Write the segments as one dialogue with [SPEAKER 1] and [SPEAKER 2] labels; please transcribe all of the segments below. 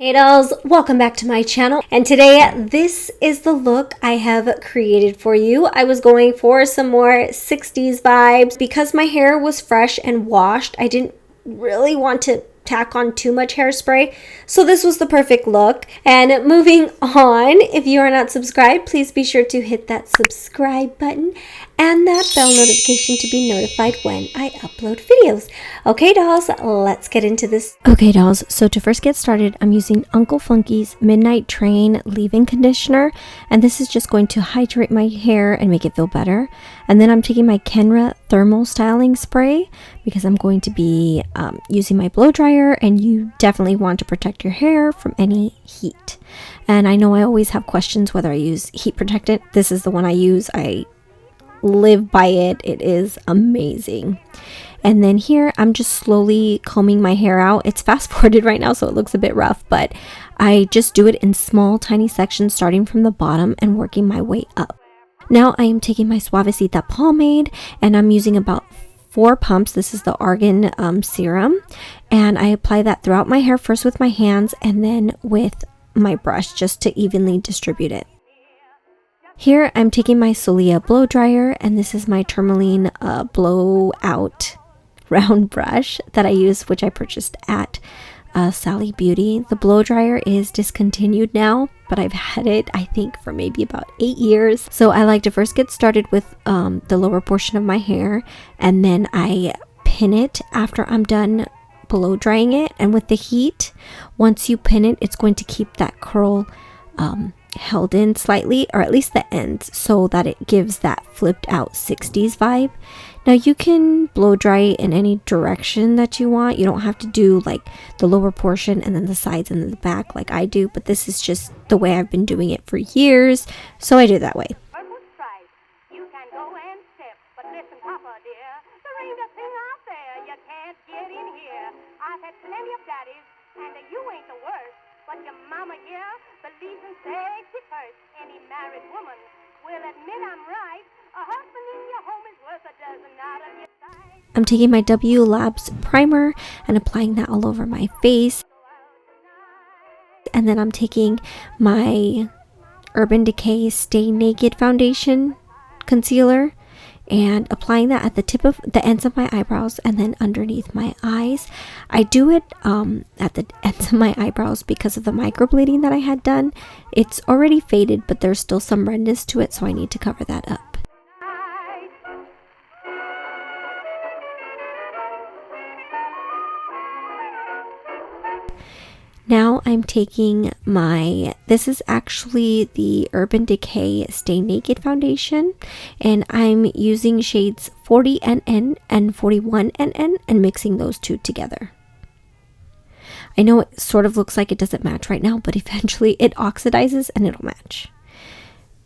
[SPEAKER 1] Hey dolls, welcome back to my channel, and today this is the look I have created for you. I was going for some more 60s vibes. Because my hair was fresh and washed, I didn't really want to tack on too much hairspray, so this was the perfect look. And moving on, if you are not subscribed, please be sure to hit that subscribe button and that bell notification to be notified when I upload videos. Okay dolls, let's get into this. Okay dolls, so to first get started, I'm using Uncle Funky's Midnight Train leave-in conditioner, and this is just going to hydrate my hair and make it feel better. And then I'm taking my Kenra thermal styling spray because I'm going to be using my blow dryer, and you definitely want to protect your hair from any heat. And I know I always have questions whether I use heat protectant. This is the one I use. I live by it. It is amazing. And then here I'm just slowly combing my hair out. It's fast forwarded right now, so it looks a bit rough, but I just do it in small tiny sections starting from the bottom and working my way up. Now I am taking my SUVAECITA pomade, and I'm using about 4 pumps. This is the argan serum, and I apply that throughout my hair, first with my hands and then with my brush, just to evenly distribute it. Here I'm taking my Solia blow dryer, and this is my tourmaline blowout round brush that I use, which I purchased at Sally Beauty. The blow dryer is discontinued now, but I've had it I think for maybe about 8 years. So I like to first get started with the lower portion of my hair, and then I pin it after I'm done blow drying it. And with the heat, once you pin it, it's going to keep that curl held in slightly, or at least the ends, so that it gives that flipped out 60s vibe. Now you can blow dry in any direction that you want. You don't have to do like the lower portion and then the sides and then the back like I do, but this is just the way I've been doing it for years, so I do it that way. You can go and step, but listen, Papa dear, there ain't a thing out there you can't get in here. I've had plenty of daddies, and you ain't the worst, but your mama here believes in safety first. Any married woman will admit I'm right. A husband in your home is worth a dozen out of your side. I'm taking my W Labs primer and applying that all over my face. And then I'm taking my Urban Decay Stay Naked foundation concealer and applying that at the tip of the ends of my eyebrows and then underneath my eyes. I do it at the ends of my eyebrows because of the microblading that I had done. It's already faded, but there's still some redness to it, so I need to cover that up. Now I'm taking this is actually the Urban Decay Stay Naked foundation, and I'm using shades 40NN and 41NN and mixing those two together. I know it sort of looks like it doesn't match right now, but eventually it oxidizes and it'll match.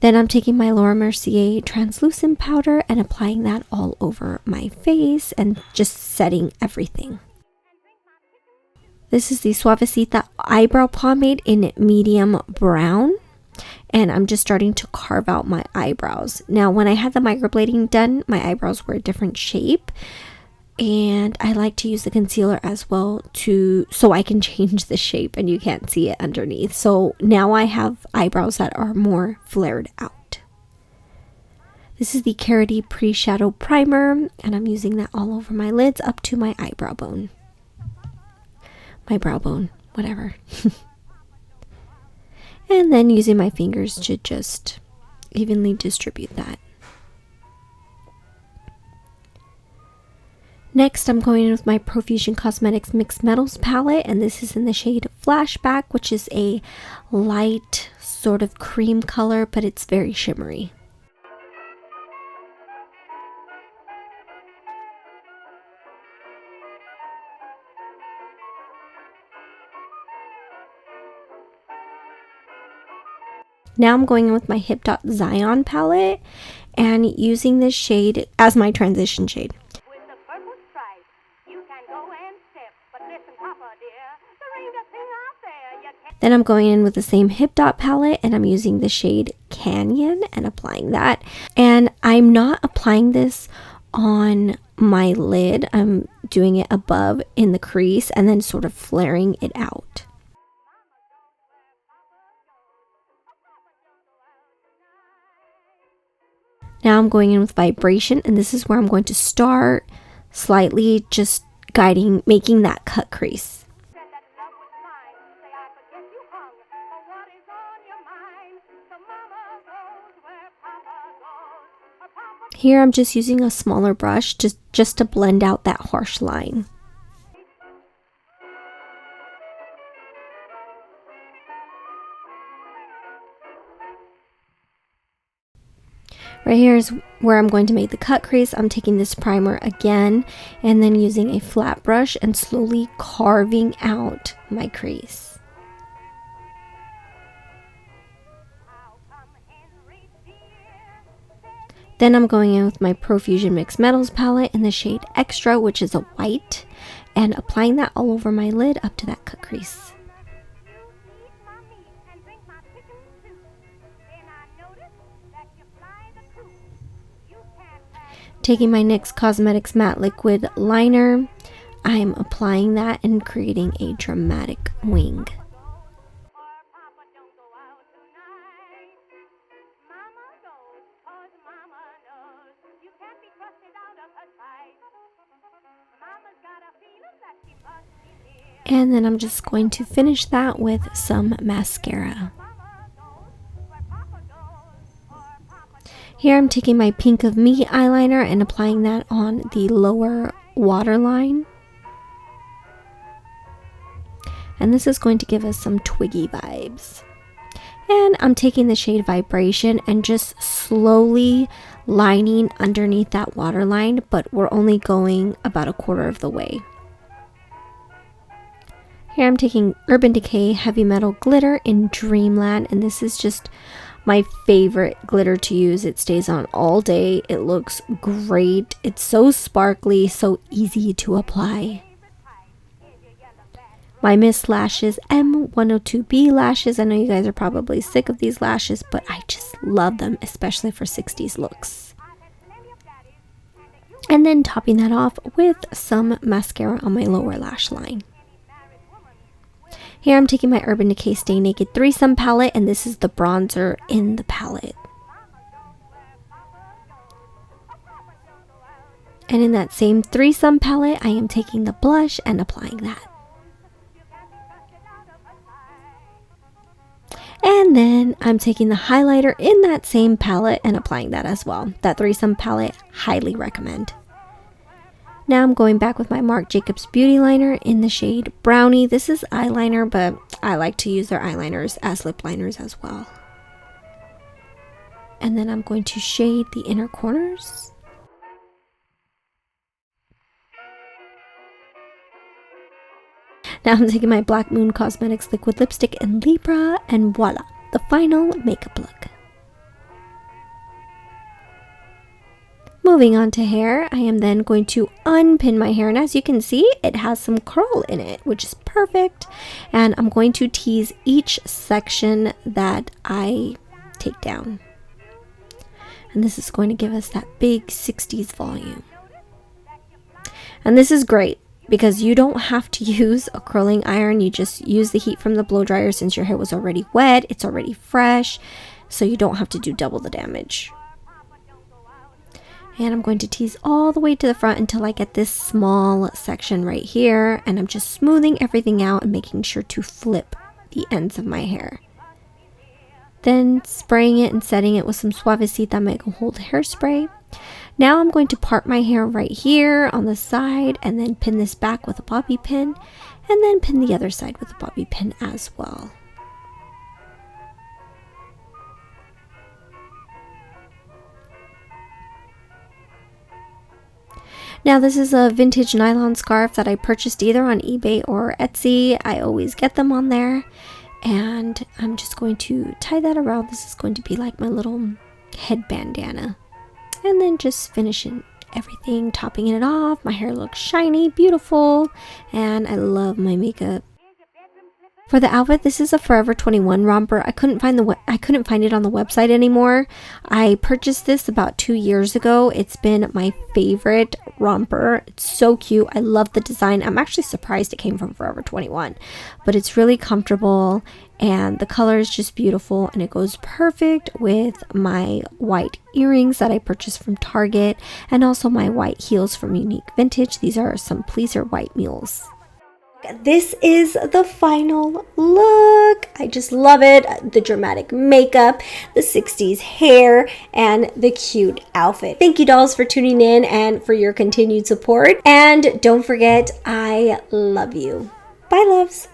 [SPEAKER 1] Then I'm taking my Laura Mercier translucent powder and applying that all over my face and just setting everything. This is the SUVAECITA eyebrow pomade in medium brown, and I'm just starting to carve out my eyebrows. Now, when I had the microblading done, my eyebrows were a different shape, and I like to use the concealer as well so I can change the shape and you can't see it underneath. So now I have eyebrows that are more flared out. This is the Carity Pre-Shadow Primer, and I'm using that all over my lids up to my eyebrow bone. My brow bone, whatever. And then using my fingers to just evenly distribute that. Next, I'm going in with my Profusion Cosmetics Mixed Metals palette, and this is in the shade Flashback, which is a light sort of cream color, but it's very shimmery. Now I'm going in with my Hip Dot Zion palette and using this shade as my transition shade. With the purple stripe, you can go and step, but listen, Papa dear, there ain't a thing out there you can't. Then I'm going in with the same Hip Dot palette, and I'm using the shade Canyon and applying that. And I'm not applying this on my lid. I'm doing it above in the crease and then sort of flaring it out. Now I'm going in with vibration, and this is where I'm going to start slightly just guiding, making that cut crease. Here I'm just using a smaller brush just to blend out that harsh line. Right here is where I'm going to make the cut crease. I'm taking this primer again and then using a flat brush and slowly carving out my crease. Then I'm going in with my Profusion Mixed Metals palette in the shade Extra, which is a white, and applying that all over my lid up to that cut crease. Taking my NYX Cosmetics Matte Liquid Liner, I'm applying that and creating a dramatic wing. And then I'm just going to finish that with some mascara. Here I'm taking my Pink of Me eyeliner and applying that on the lower waterline. And this is going to give us some twiggy vibes. And I'm taking the shade Vibration and just slowly lining underneath that waterline, but we're only going about 1/4 of the way. Here I'm taking Urban Decay Heavy Metal Glitter in Dreamland, and this is just my favorite glitter to use. It stays on all day. It looks great. It's so sparkly, so easy to apply. My Miss Lashes M102B lashes. I know you guys are probably sick of these lashes, but I just love them, especially for 60s looks. And then topping that off with some mascara on my lower lash line. Here I'm taking my Urban Decay Stay Naked Threesome palette, and this is the bronzer in the palette. And in that same Threesome palette, I am taking the blush and applying that. And then I'm taking the highlighter in that same palette and applying that as well. That Threesome palette, highly recommend. Now I'm going back with my Marc Jacobs Beauty Liner in the shade Brownie. This is eyeliner, but I like to use their eyeliners as lip liners as well. And then I'm going to shade the inner corners. Now I'm taking my Black Moon Cosmetics Liquid Lipstick in Libra, and voila, the final makeup look. Moving on to hair, I am then going to unpin my hair, and as you can see, it has some curl in it, which is perfect. And I'm going to tease each section that I take down. And this is going to give us that big 60s volume. And this is great because you don't have to use a curling iron. You just use the heat from the blow dryer. Since your hair was already wet, it's already fresh, so you don't have to do double the damage. And I'm going to tease all the way to the front until I get this small section right here. And I'm just smoothing everything out and making sure to flip the ends of my hair. Then spraying it and setting it with some SUVAECITA Mega Hold hairspray. Now I'm going to part my hair right here on the side and then pin this back with a bobby pin. And then pin the other side with a bobby pin as well. Now this is a vintage nylon scarf that I purchased either on eBay or Etsy. I always get them on there. And I'm just going to tie that around. This is going to be like my little head bandana. And then just finishing everything, topping it off. My hair looks shiny, beautiful, and I love my makeup. For the outfit, this is a Forever 21 romper. I couldn't find it on the website anymore. I purchased this about 2 years ago. It's been my favorite romper. It's so cute. I love the design. I'm actually surprised it came from Forever 21, but it's really comfortable and the color is just beautiful, and it goes perfect with my white earrings that I purchased from Target and also my white heels from Unique Vintage. These are some pleaser white mules. This is the final look. I just love it. The dramatic makeup, the 60s hair, and the cute outfit. Thank you, dolls, for tuning in and for your continued support. And don't forget, I love you. Bye, loves.